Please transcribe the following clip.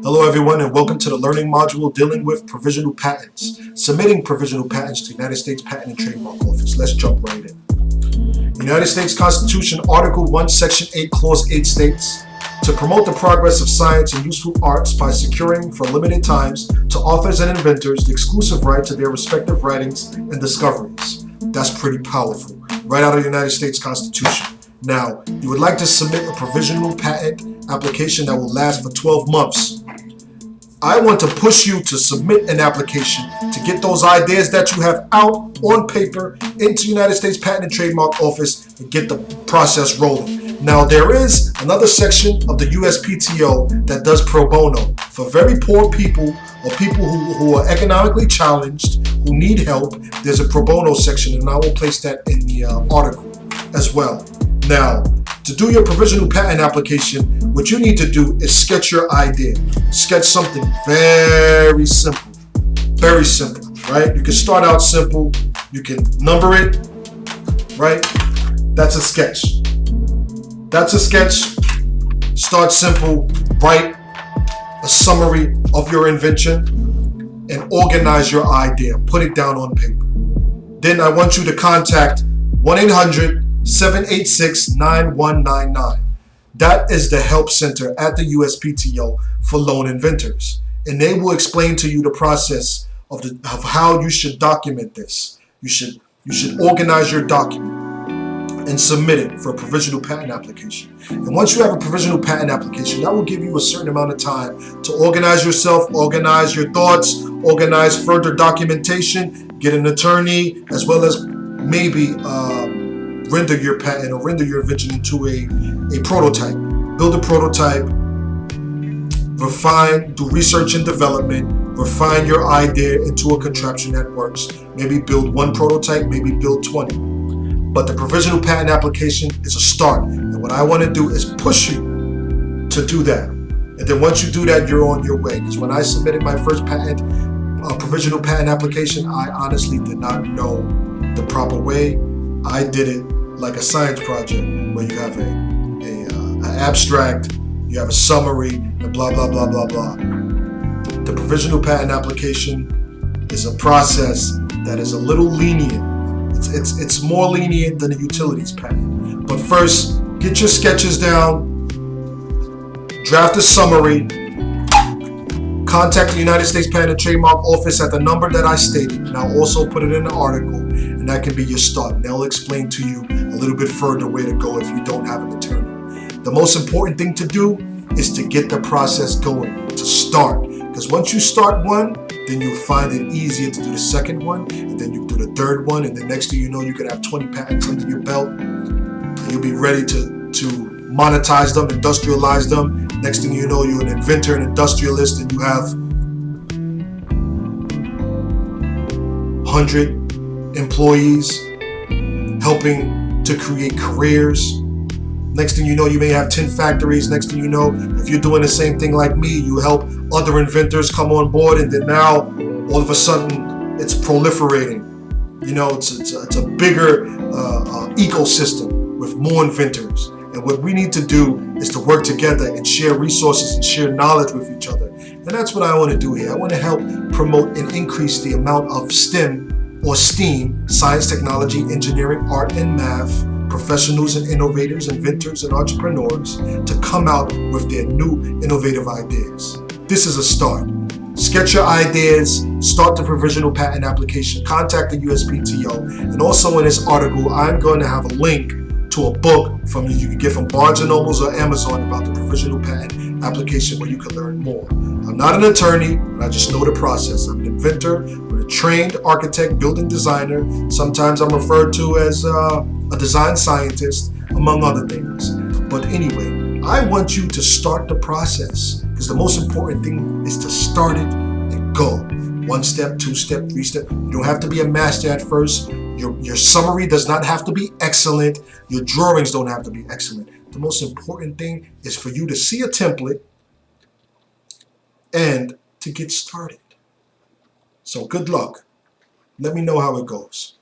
Hello everyone and welcome to the learning module dealing with provisional patents. Submitting provisional patents to the United States Patent and Trademark Office. Let's jump right in. The United States Constitution, Article 1, Section 8, Clause 8 states, to promote the progress of science and useful arts by securing for limited times to authors and inventors the exclusive right to their respective writings and discoveries. That's pretty powerful, right out of the United States Constitution. Now, you would like to submit a provisional patent application that will last for 12 months. I want to push you to submit an application to get those ideas that you have out on paper into the United States Patent and Trademark Office and get the process rolling. Now, there is another section of the USPTO that does pro bono for very poor people or people who are economically challenged, who need help. There's a pro bono section, and I will place that in the article as well. Now, to do your provisional patent application, what you need to do is sketch your idea. Sketch something very simple, right? You can start out simple, you can number it, right? That's a sketch. Start simple, write a summary of your invention, and organize your idea. Put it down on paper. Then I want you to contact 1-800-786-9199. That is the help center at the USPTO for loan inventors. And they will explain to you the process of how you should document this. You should organize your document and submit it for a provisional patent application. And once you have a provisional patent application, that will give you a certain amount of time to organize yourself, organize your thoughts, organize further documentation, get an attorney, as well as maybe render your patent or render your invention into a prototype. Build a prototype, refine, do research and development, refine your idea into a contraption that works. Maybe build one prototype, maybe build 20. But the provisional patent application is a start. And what I want to do is push you to do that. And then once you do that, you're on your way. Because when I submitted my first provisional patent application, I honestly did not know the proper way. I did it like a science project where you have an abstract, you have a summary, and blah, blah, blah, blah, blah. The provisional patent application is a process that is a little lenient. It's more lenient than the utilities patent. But first, get your sketches down, draft a summary, contact the United States Patent and Trademark Office at the number that I stated, and I'll also put it in the article, and that can be your start. And they'll explain to you a little bit further where to go if you don't have an attorney. The most important thing to do is to get the process going, to start. Because once you start one, then you'll find it easier to do the second one, and then you do the third one, and the next thing you know, you could have 20 patents under your belt, and you'll be ready to monetize them, industrialize them. Next thing you know, you're an inventor, an industrialist, and you have 100 employees helping to create careers. Next thing you know, you may have 10 factories. Next thing you know, if you're doing the same thing like me, you help other inventors come on board, and then now, all of a sudden, it's proliferating. You know, it's a bigger ecosystem with more inventors. And what we need to do is to work together and share resources and share knowledge with each other. And that's what I want to do here. I want to help promote and increase the amount of STEM or STEAM, science, technology, engineering, art, and math, professionals and innovators, inventors and entrepreneurs to come out with their new innovative ideas. This is a start. Sketch your ideas, start the provisional patent application, contact the USPTO, and also in this article, I'm going to have a link to a book you can get from Barnes & Nobles or Amazon about the provisional patent application where you can learn more. I'm not an attorney, but I just know the process. I'm an inventor, I'm a trained architect, building designer. Sometimes I'm referred to as a design scientist, among other things. But anyway, I want you to start the process because the most important thing is to start it and go. 1 step, 2 step, 3 step. You don't have to be a master at first. Your summary does not have to be excellent. Your drawings don't have to be excellent. The most important thing is for you to see a template and to get started. So good luck. Let me know how it goes.